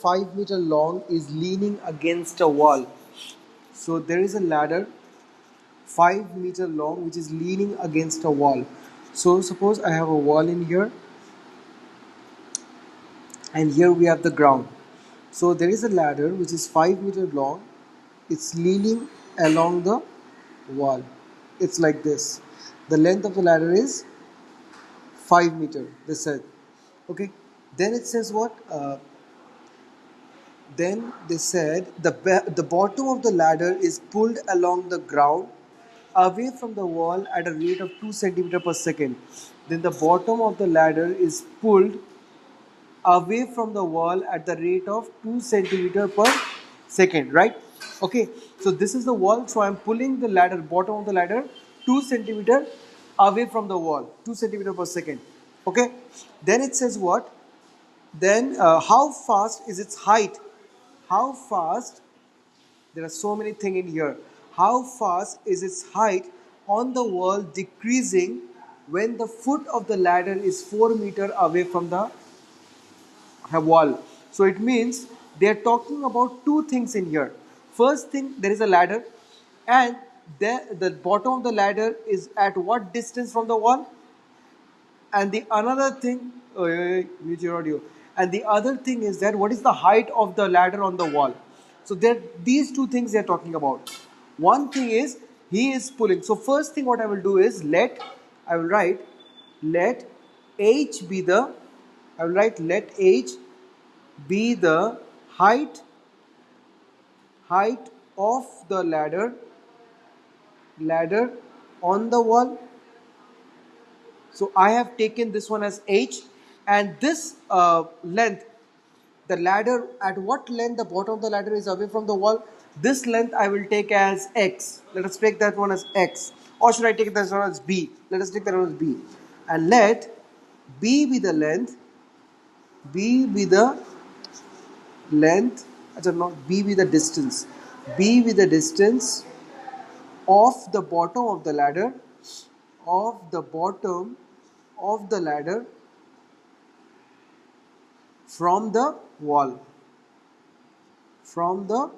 5 meter long is leaning against a wall. So there is a ladder 5 meter long which is leaning against a wall. So suppose I have a wall in here and here we have the ground. So there is a ladder which is 5 meter long. It's leaning along the wall. It's like this. The length of the ladder is 5 meter. They said. Okay. Then it says what? Then they said the bottom of the ladder is pulled along the ground away from the wall at a rate of 2 centimeter per second. Then the bottom of the ladder is pulled away from the wall at the rate of 2 centimeter per second, right? Okay, so this is the wall, so I'm pulling the ladder, bottom of the ladder, 2 centimeter away from the wall, 2 centimeter per second. Okay, then it says what? Then how fast is its height? How fast, there are so many things in here. How fast is its height on the wall decreasing when the foot of the ladder is 4 meter away from the wall? So it means they are talking about two things in here. First thing, there is a ladder, and the bottom of the ladder is at what distance from the wall? And the another thing, mute your audio. And the other thing is that what is the height of the ladder on the wall? So there, these two things they are talking about. One thing is he is pulling. So first thing what I will do is I will write let h be the I will write let h be the height of the ladder on the wall. So I have taken this one as h, and this length, the ladder, at what length the bottom of the ladder is away from the wall, this length I will take as x. Let us take that one as x, or should I take this one as b? Let us take that one as b, and let b be the length, b be the length, not b be the distance, b be the distance of the bottom of the ladder, of the bottom of the ladder from the wall, from the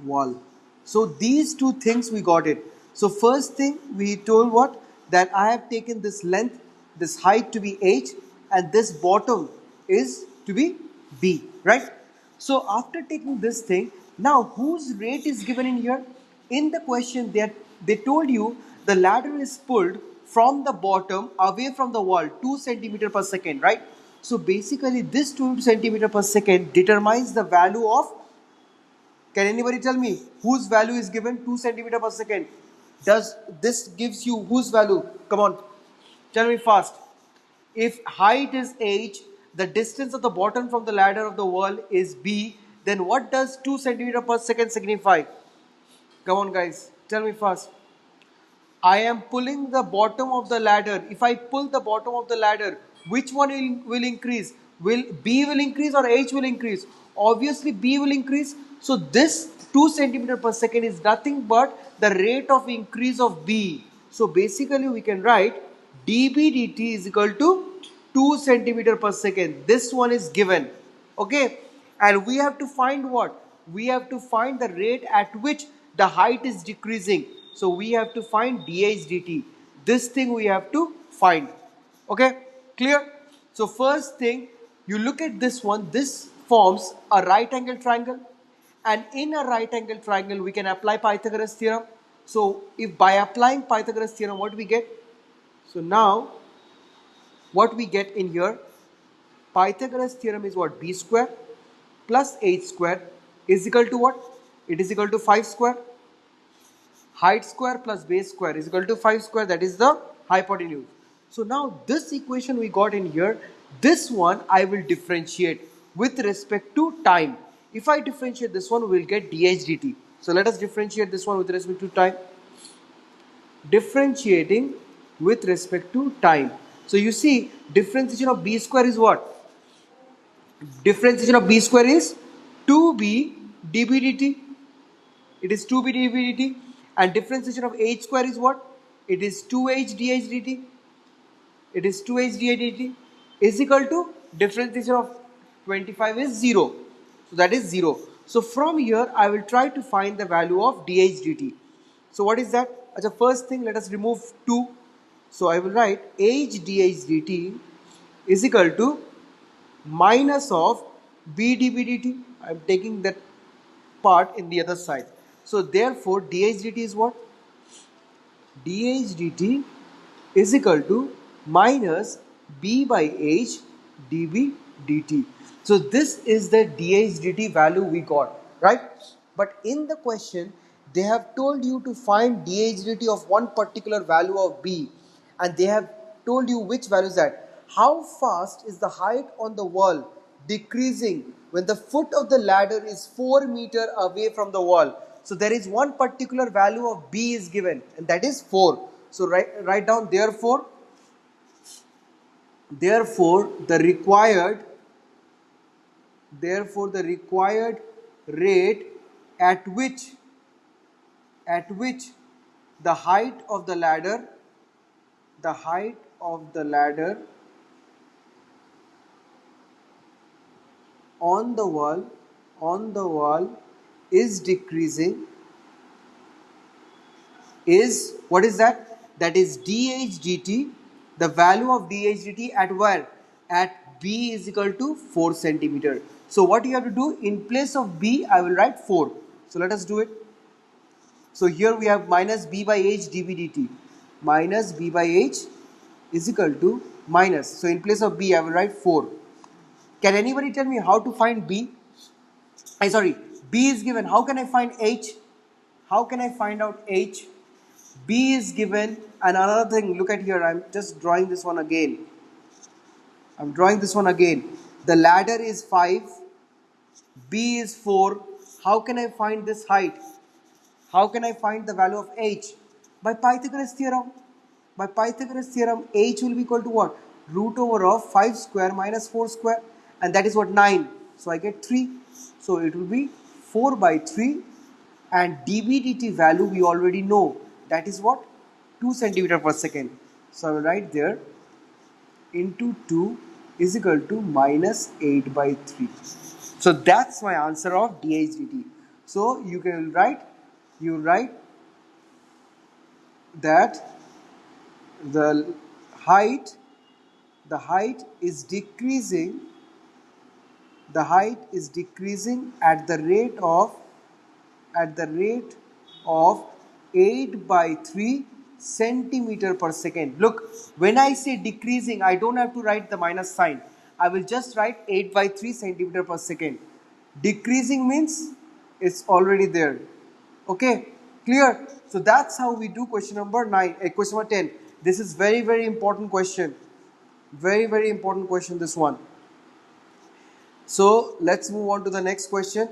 wall. So these two things we got it. So first thing we told what, that I have taken this length, this height to be h, and this bottom is to be b, right? So after taking this thing, now whose rate is given in here? In the question they told you the ladder is pulled from the bottom away from the wall 2 centimeter per second, right? So basically this 2 centimeter per second determines the value of, can anybody tell me whose value is given? 2 centimeter per second. Does this gives you whose value? Come on, tell me fast. If height is h, the distance of the bottom from the ladder of the wall is b, then what does 2 centimeter per second signify? Come on guys, tell me fast. I am pulling the bottom of the ladder. If I pull the bottom of the ladder, which one will increase? Will B will increase or H will increase? Obviously B will increase. So this 2 centimeter per second is nothing but the rate of increase of B. So basically we can write dB dt is equal to 2 centimeter per second. This one is given. Okay. And we have to find what? We have to find the rate at which the height is decreasing. So we have to find dH dt. This thing we have to find. Okay, clear? So first thing, you look at this one. This forms a right angle triangle. And in a right angle triangle, we can apply Pythagoras theorem. So if by applying Pythagoras theorem, what we get? So now, what we get in here, Pythagoras theorem is what? B square plus h square is equal to what? It is equal to 5 square. Height square plus base square is equal to 5 square, that is the hypotenuse. So now this equation we got in here, this one I will differentiate with respect to time. If I differentiate this one, we will get dH dt. So let us differentiate this one with respect to time. Differentiating with respect to time. So you see, differentiation of b square is what? Differentiation of b square is 2b dB dt. It is 2b dB dt. And differentiation of h square is what? It is 2h dH dt. It is 2h dH dt is equal to differentiation of 25 is 0. So that is 0. So from here I will try to find the value of dh dt. So what is that? As a first thing, let us remove 2. So I will write h dh dt is equal to minus of b db dt. I am taking that part in the other side. So therefore dh dt is what? dh dt is equal to minus b by h db dt. So this is the dh dt value we got, right? But in the question, they have told you to find dh dt of one particular value of b, and they have told you which value is that. How fast is the height on the wall decreasing when the foot of the ladder is 4 meter away from the wall? So there is one particular value of b is given, and that is 4. So write down therefore the required rate at which the height of the ladder on the wall is decreasing is, what is that? That is dh dt, the value of dh dt at where? At b is equal to 4 centimeter. So what you have to do, in place of b I will write 4. So let us do it. So here we have minus b by h db dt. Minus b by h is equal to minus. So in place of b I will write 4. Can anybody tell me how to find b? Sorry, b is given. How can I find h? How can I find out h? B is given, and another thing, look at here, I'm just drawing this one again. The ladder is 5, B is 4. How can I find this height? How can I find the value of h? By Pythagoras theorem. H will be equal to what? Root over of 5 square minus 4 square, and that is what? 9. So I get 3. So it will be 4 by 3, and dB dt value we already know. That is what? 2 centimeter per second. So I will write there into 2 is equal to minus 8 by 3. So that's my answer of dH dt. So you write that the height is decreasing at the rate of 8 by 3 centimeter per second. Look, when I say decreasing, I don't have to write the minus sign. I will just write 8 by 3 centimeter per second. Decreasing means it's already there. Okay, clear? So that's how we do question number 9. Question number 10. This is very, very important question. Very, very important question, this one. So let's move on to the next question.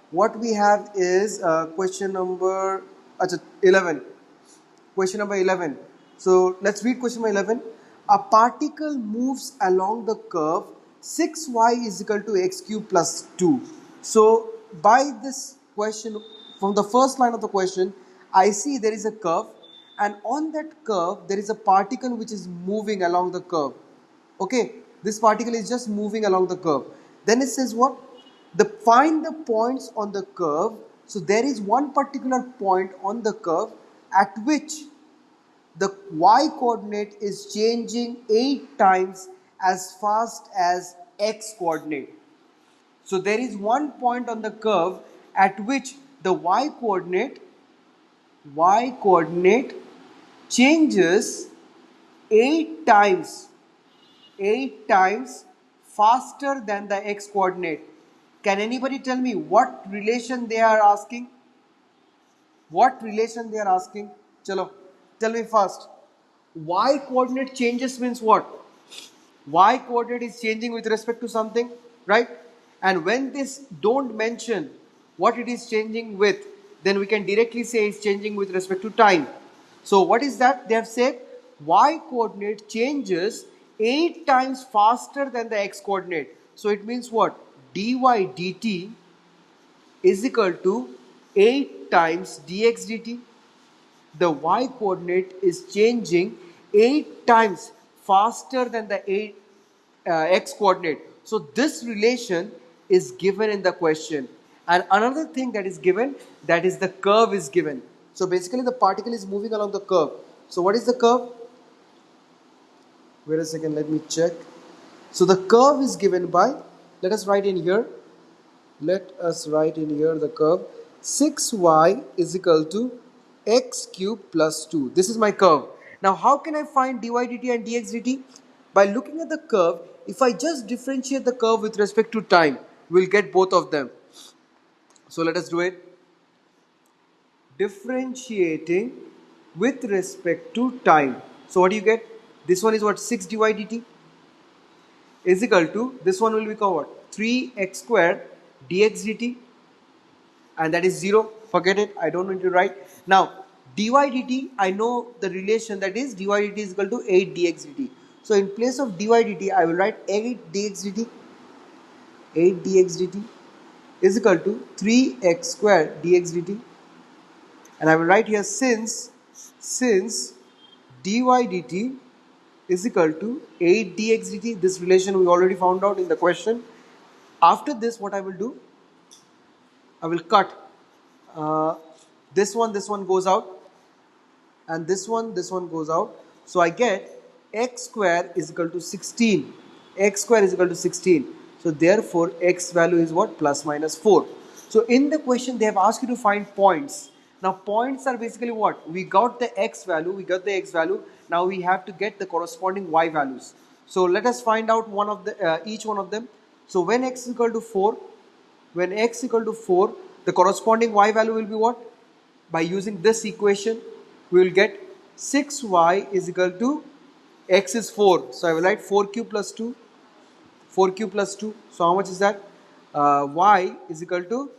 What we have is question number 11. Question number 11. So let's read question number 11. A particle moves along the curve 6y is equal to x cube plus 2. So by this question, from the first line of the question, I see there is a curve, and on that curve there is a particle which is moving along the curve. Okay, this particle is just moving along the curve. Then it says what? Find the points on the curve. So there is one particular point on the curve at which the y coordinate is changing 8 times as fast as x coordinate. So there is one point on the curve at which the y coordinate changes 8 times faster than the x coordinate. Can anybody tell me what relation they are asking? Chalo, tell me fast. Y coordinate changes means what? Y coordinate is changing with respect to something, right? And when this don't mention what it is changing with, then we can directly say it's changing with respect to time. So what is that? They have said y coordinate changes 8 times faster than the x coordinate. So it means what? dy dt is equal to 8 times dx dt. The y coordinate is changing 8 times faster than the x coordinate. So this relation is given in the question. And another thing that is given, that is the curve is given. So basically the particle is moving along the curve. So what is the curve? Wait a second, let me check. So the curve is given by, let us write in here, the curve 6y is equal to x cube plus 2. This is my curve. Now how can I find dy dt and dx dt? By looking at the curve, if I just differentiate the curve with respect to time, we'll get both of them. So let us do it. Differentiating with respect to time. So what do you get? This one is what? 6 dy dt is equal to, this one will become what? 3x square dx dt, and that is 0. Forget it, I don't need to write. Now dy dt, I know the relation, that is dy dt is equal to 8 dx dt. So in place of dy dt, I will write 8 dx dt. 8 dx dt is equal to 3x square dx dt, and I will write here since dy dt is equal to 8 dx dt. This relation we already found out in the question. After this, what I will do, I will cut this one goes out, and this one goes out. So I get x square is equal to 16. X square is equal to 16. So therefore x value is what? Plus minus 4. So in the question they have asked you to find points. Now points are basically what? We got the x value, Now we have to get the corresponding y values. So let us find out each one of them. So when x is equal to 4, the corresponding y value will be what? By using this equation, we will get 6y is equal to x is 4. So I will write 4 cube plus 2. 4 cube plus 2. So how much is that? Y is equal to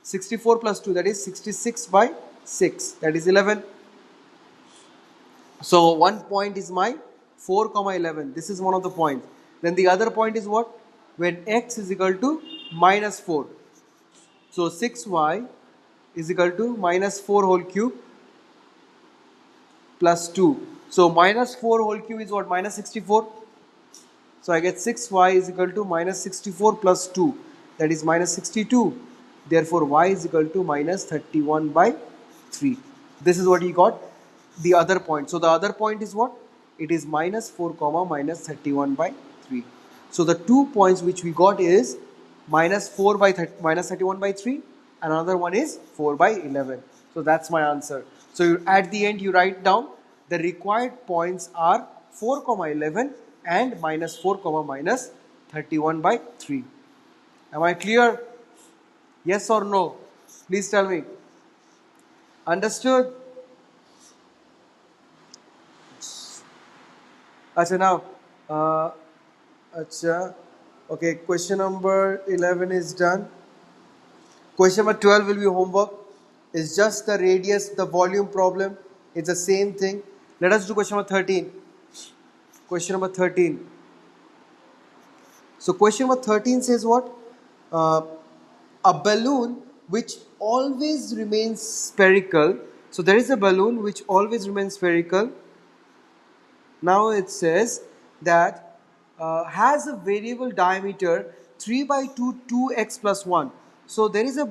64 plus 2, that is 66 by 6, that is 11. So one point is my 4 comma 11. This is one of the points. Then the other point is what? When x is equal to minus 4. So 6y is equal to minus 4 whole cube plus 2. So minus 4 whole cube is what? Minus 64. So I get 6y is equal to minus 64 plus 2. That is minus 62. Therefore y is equal to minus 31 by 3. This is what he got. The other point. So the other point is what? It is minus 4 comma minus 31 by 3. So the 2 points which we got is minus 31 by 3, and another one is 4 by 11. So that's my answer. So at the end you write down the required points are 4 comma 11 and minus 4 comma minus 31 by 3. Am I clear? Yes or no? Please tell me. Understood? Acha now. Okay, question number 11 is done. Question number 12 will be homework. It's just the radius, the volume problem. It's the same thing. Let us do question number 13. Question number 13. So question number 13 says what? A balloon which always remains spherical. So there is a balloon which always remains spherical. Now it says that has a variable diameter 3 by 2 2x plus 1. So there is a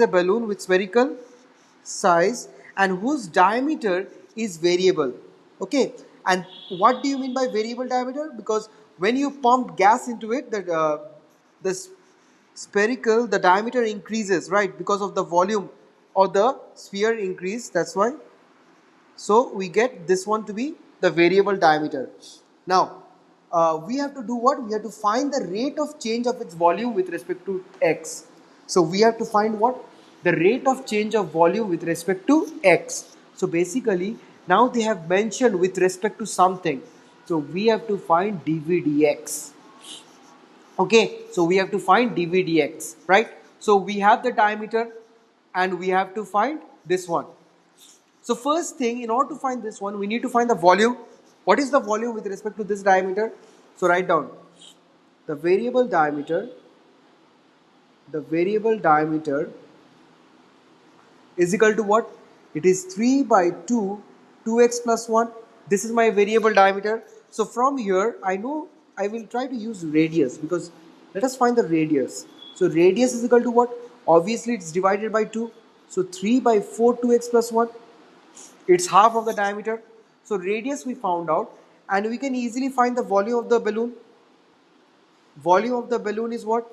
balloon with spherical size and whose diameter is variable. Okay, and what do you mean by variable diameter? Because when you pump gas into it, the spherical, the diameter increases, right? Because of the volume of the sphere increase. That's why. So we get this one to be the variable diameter. Now we have to do what? We have to find the rate of change of its volume with respect to x. So we have to find what? The rate of change of volume with respect to x. So basically now they have mentioned with respect to something. So we have to find dv dx. Okay, so we have to find dv dx, right? So we have the diameter and we have to find this one. So first thing, in order to find this one, we need to find the volume. What is the volume with respect to this diameter? So write down the variable diameter is equal to what? It is 3 by 2 2x plus 1. This is my variable diameter. So from here I know I will try to use radius, because let us find the radius. So radius is equal to what? Obviously it's divided by 2. So 3 by 4 2x plus 1. It's half of the diameter. So radius we found out, and we can easily find the volume of the balloon. Volume of the balloon is what?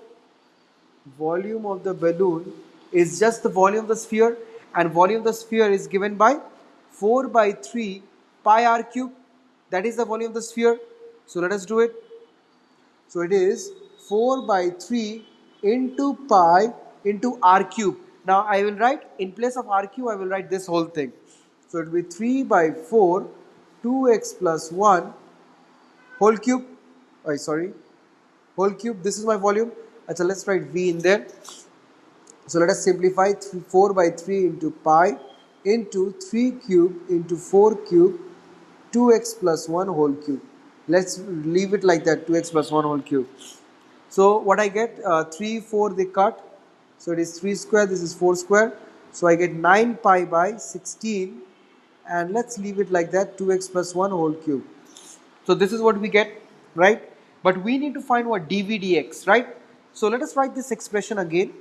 Volume of the balloon is just the volume of the sphere, and volume of the sphere is given by 4 by 3 pi r cube. That is the volume of the sphere. So let us do it. So it is 4 by 3 into pi into r cube. Now I will write, in place of r cube, I will write this whole thing. So it will be 3 by 4 2x plus 1 whole cube. Whole cube. This is my volume. So let's write v in there. So let us simplify. 4 by 3 into pi into 3 cube into 4 cube 2x plus 1 whole cube. Let's leave it like that, 2x plus 1 whole cube. So what I get, 3, 4 they cut. So it is 3 square, this is 4 square. So I get 9 pi by 16, and let's leave it like that, 2x plus 1 whole cube. So this is what we get, right? But we need to find what? dv dx, right? So let us write this expression again.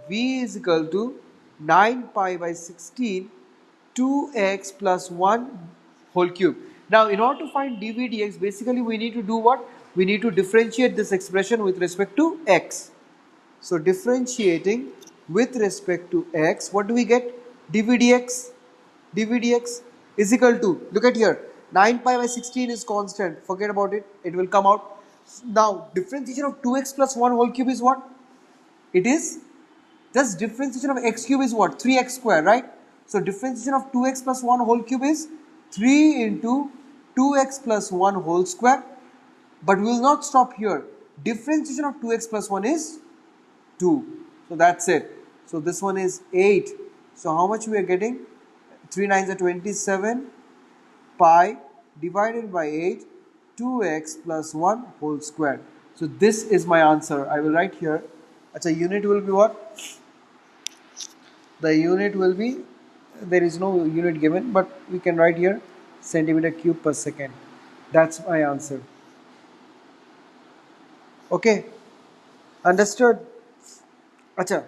V is equal to 9 pi by 16 2x plus 1 whole cube. Now in order to find dv dx, basically we need to do what? We need to differentiate this expression with respect to x. So differentiating with respect to x, what do we get? dv dx. dv dx is equal to, look at here, 9 pi by 16 is constant, forget about it, it will come out. Now differentiation of 2x plus 1 whole cube is what? It is just differentiation of x cube is what? 3x square, right? So differentiation of 2x plus 1 whole cube is 3 into 2x plus 1 whole square. But we will not stop here. Differentiation of 2x plus 1 is 2. So that's it. So this one is 8. So how much we are getting? 3 9s are 27 pi divided by 8 2x plus 1 whole square. So this is my answer. I will write here. Achha, unit will be what? The unit will be, there is no unit given, but we can write here centimeter cube per second. That's my answer. Okay, understood? Acha.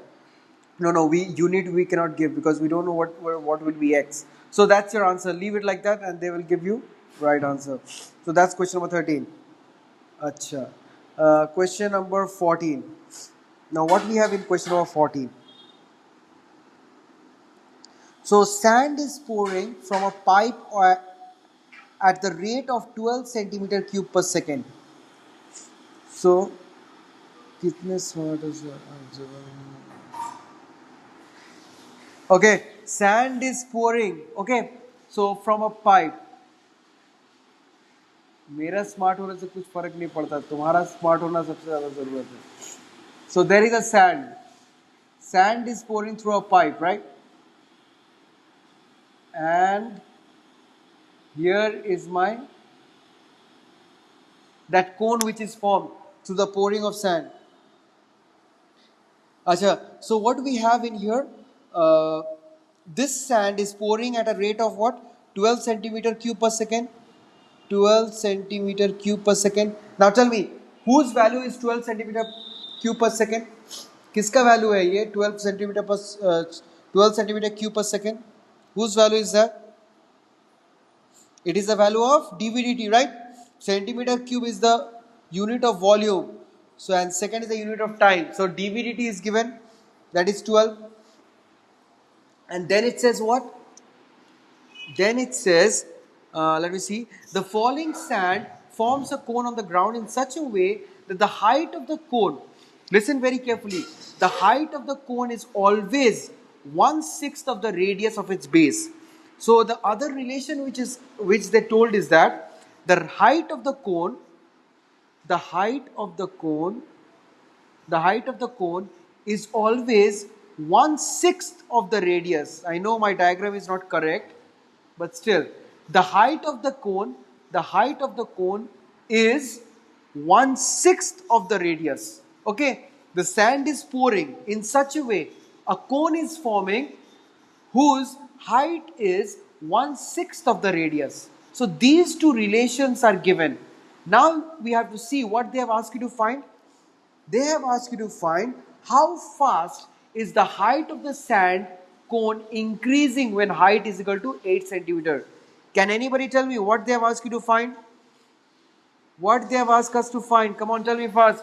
No, unit we cannot give because we don't know what will be x. So that's your answer. Leave it like that, and they will give you right answer. So that's question number 13. Acha. Question number 14. Now what we have in question number 14? So sand is pouring from a pipe at the rate of 12 centimeter cube per second. So, kitne smart is your answer? Okay, sand is pouring. Okay, so from a pipe. मेरा smart होने से कुछ फर्क नहीं पड़ता, तुम्हारा smart होना सबसे ज्यादा जरूरत है. So there is a sand. Sand is pouring through a pipe, right? And here is my that cone which is formed through the pouring of sand. Achha, so what we have in here, this sand is pouring at a rate of what? 12 centimeter cube per second. 12 centimeter cube per second. Now tell me, whose value is 12 centimeter cube per second? किसका value है ये 12 centimeter cube per second? Whose value is that? It is the value of dv dt, right? Centimeter cube is the unit of volume. So and second is the unit of time. So dv dt is given, that is 12. And then it says what? Then it says, let me see, the falling sand forms a cone on the ground in such a way that the height of the cone, listen very carefully, the height of the cone is always 1/6 of the radius of its base. So the other relation which they told is that the height of the cone is always 1/6 of the radius. I know my diagram is not correct, but still, the height of the cone is 1/6 of the radius. Okay, the sand is pouring in such a way, a cone is forming whose height is 1/6 of the radius. So these two relations are given. Now we have to see what they have asked you to find. They have asked you to find how fast is the height of the sand cone increasing when height is equal to 8 centimeter. Can anybody tell me what they have asked you to find? What they have asked us to find? Come on, tell me first.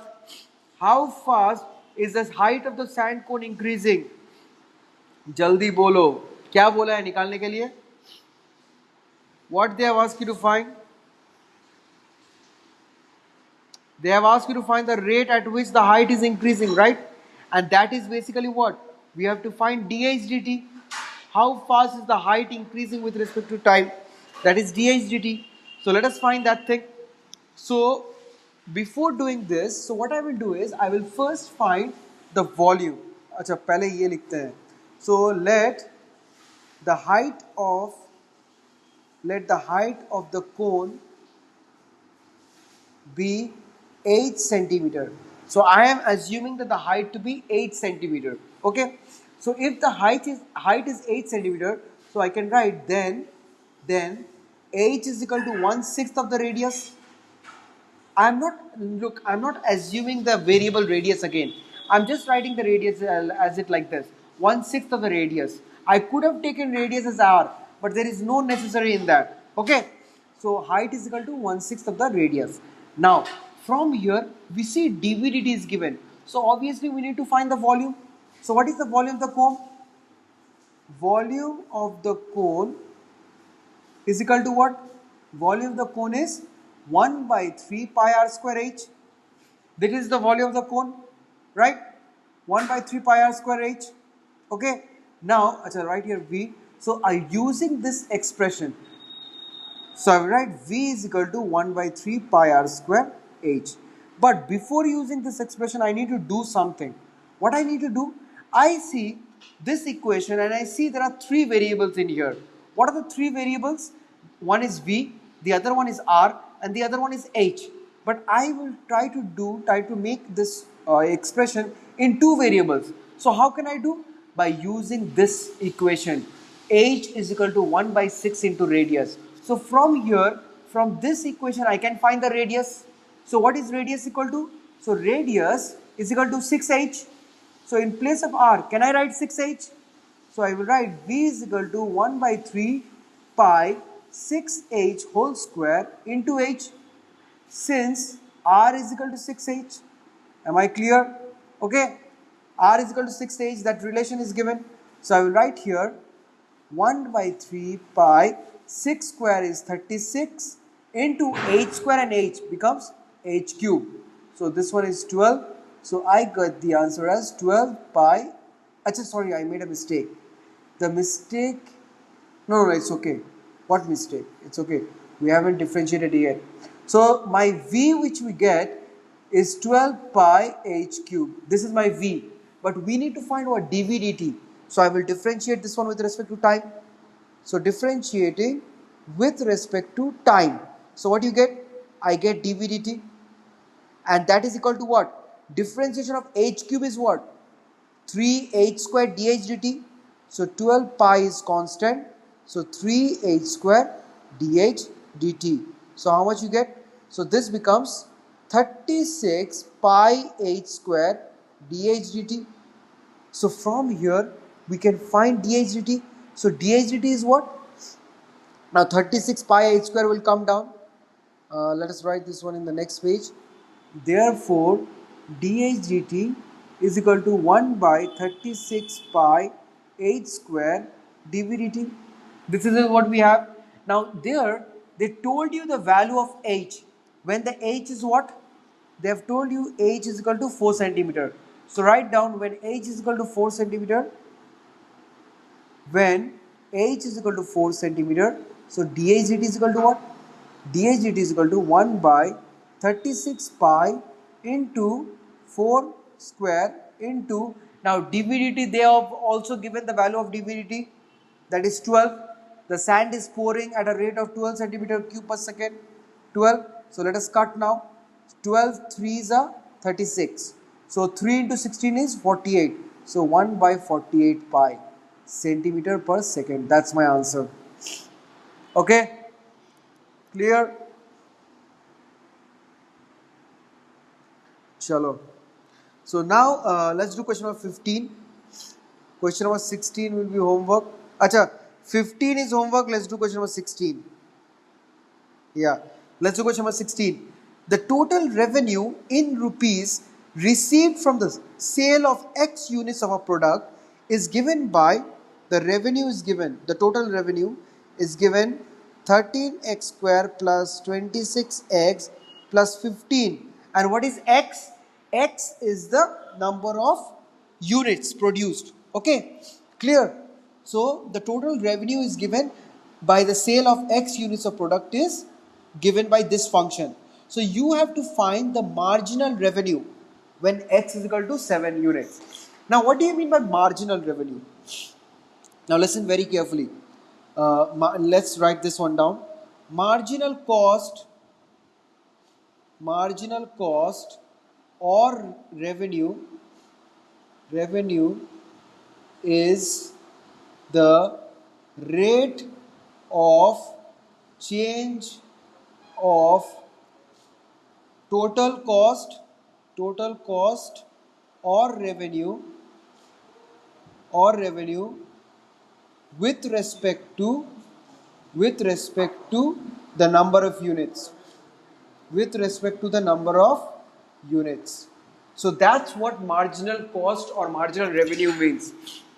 How fast is the height of the sand cone increasing? जल्दी बोलो क्या बोला है निकालने के लिए? What they have asked you to find? They have asked you to find the rate at which the height is increasing, right? And that is basically what? We have to find dh dt. How fast is the height increasing with respect to time? That is dh dt. So let us find that thing. So before doing this, so what I will do is I will first find the volume. अच्छा पहले ये लिखते हैं. So let the height of the cone be 8 centimeter. So I am assuming that the height to be 8 centimeter. Okay. So if the height is 8 centimeter, so I can write then h is equal to 1/6 of the radius. I'm not assuming the variable radius again. I'm just writing the radius as it like this. 1/6 of the radius. I could have taken radius as r, but there is no necessary in that. Okay. So height is equal to 1/6 of the radius. Now from here we see dvdt is given. So obviously we need to find the volume. So what is the volume of the cone? Volume of the cone is equal to what? Volume of the cone is 1/3 pi r square h. This is the volume of the cone, right? 1/3 pi r square h. Okay. Now, right here v. So I'm using this expression. So I will write v is equal to 1/3 pi r square h. But before using this expression, I need to do something. What I need to do? I see this equation and I see there are three variables in here. What are the three variables? One is v, the other one is r, and the other one is h. But I will try to make this expression in two variables. So how can I do? By using this equation. H is equal to 1/6 into radius. So from here, from this equation, I can find the radius. So what is radius equal to? So radius is equal to 6h. So in place of r, can I write 6h? So I will write v is equal to 1/3 pi 6h whole square into h, since r is equal to 6h. Am I clear? Okay. R is equal to 6h, that relation is given. So I will write here 1/3 pi 6 square is 36 into h square, and h becomes h cube. So this one is 12. So I got the answer as 12 pi. Achha, sorry, I made a mistake. The mistake, no, it's okay. What mistake? It's okay. We haven't differentiated yet. So my v which we get is 12 pi h cube. This is my v. But we need to find what? dv dt. So I will differentiate this one with respect to time. So differentiating with respect to time. So what you get? I get dv dt. And that is equal to what? Differentiation of h cube is what? 3h square dh dt. So 12 pi is constant. So 3h square dh dt. So how much you get? So this becomes 36 pi h square dh dt. So from here we can find dh dt. So dh dt is what? Now 36 pi h square will come down. Let us write this one in the next page. Therefore dh dt is equal to 1/36 pi h square dv dt. This is what we have. Now there they told you the value of h. When the h is what? They have told you h is equal to 4 centimeter. So write down when h is equal to 4 centimeter. When h is equal to 4 centimeter, so dh dt is equal to what? dh dt is equal to 1/36 pi into 4 square into, now dv dt, they have also given the value of dv dt, that is 12. The sand is pouring at a rate of 12 centimeter cube per second. 12. So let us cut now. 12 3s are 36. So 3 into 16 is 48. So 1/48 pi centimeter per second. That's my answer. Okay? Clear? Chalo. So now let's do question number 15. Question number 16 will be homework. Acha, 15 is homework. Let's do question number 16. Yeah, let's do question number 16. The total revenue in rupees received from the sale of X units of a product is given by, the revenue is given, the total revenue is given 13x square plus 26x plus 15. And what is X? X is the number of units produced. Okay, clear? So the total revenue is given by the sale of X units of product is given by this function. So you have to find the marginal revenue when X is equal to 7 units. Now what do you mean by marginal revenue? Now listen very carefully. Let's write this one down. Marginal cost or revenue is the rate of change of total cost or revenue with respect to the number of units, so that's what marginal cost or marginal revenue means.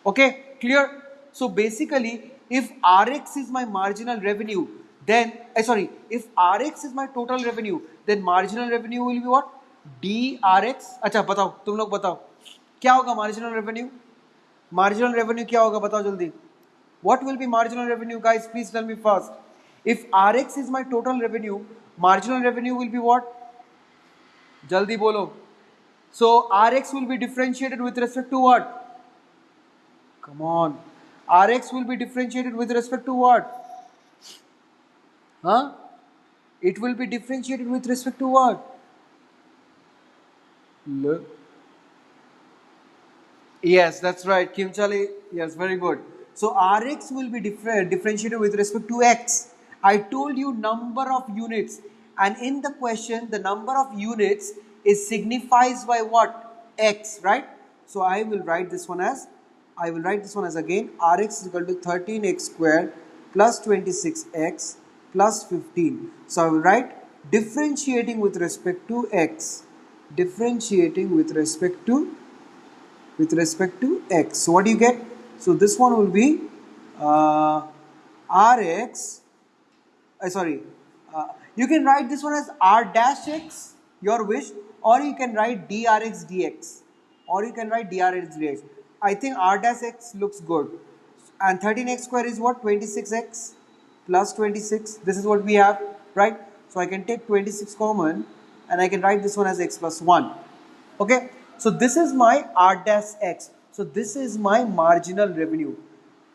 Okay, clear? So basically, if Rx is my marginal revenue, then if Rx is my total revenue, then marginal revenue will be what? DRX. अच्छा बताओ, तुम लोग बताओ क्या होगा marginal revenue? Marginal revenue क्या होगा बताओ जल्दी. What will be marginal revenue, guys? Please tell me fast. If Rx is my total revenue, marginal revenue will be what? Jaldi bolo. So Rx will be differentiated with respect to what? Come on. Rx will be differentiated with respect to what? Huh? It will be differentiated with respect to what? Look. Yes, that's right. Kim Chali. Yes, very good. So Rx will be differentiated with respect to X. I told you number of units, and in the question the number of units is signifies by what? X, right? So I will write this one as again Rx is equal to 13x square plus 26x plus 15. So I will write differentiating with respect to X, with respect to X. So what do you get? So this one will be Rx. You can write this one as R dash X, your wish, or you can write DRX DX, I think R dash X looks good. And 13x square is what? 26x plus 26. This is what we have, right? So I can take 26 common and I can write this one as x plus 1. Okay, so this is my R dash X. So this is my marginal revenue.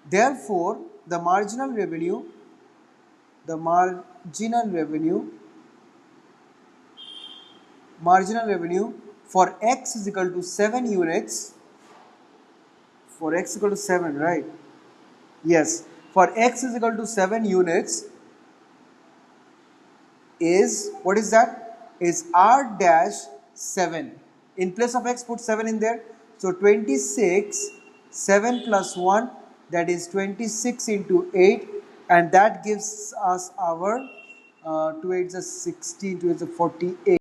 Therefore, the marginal revenue for X is equal to 7 units. For X equal to 7, right? Yes. For X is equal to 7 units is, what is that? Is R dash 7. In place of X, put 7 in there. So 26, 7 plus 1, that is 26 into 8, and that gives us our 2 8 is 16, 2 8 is 48.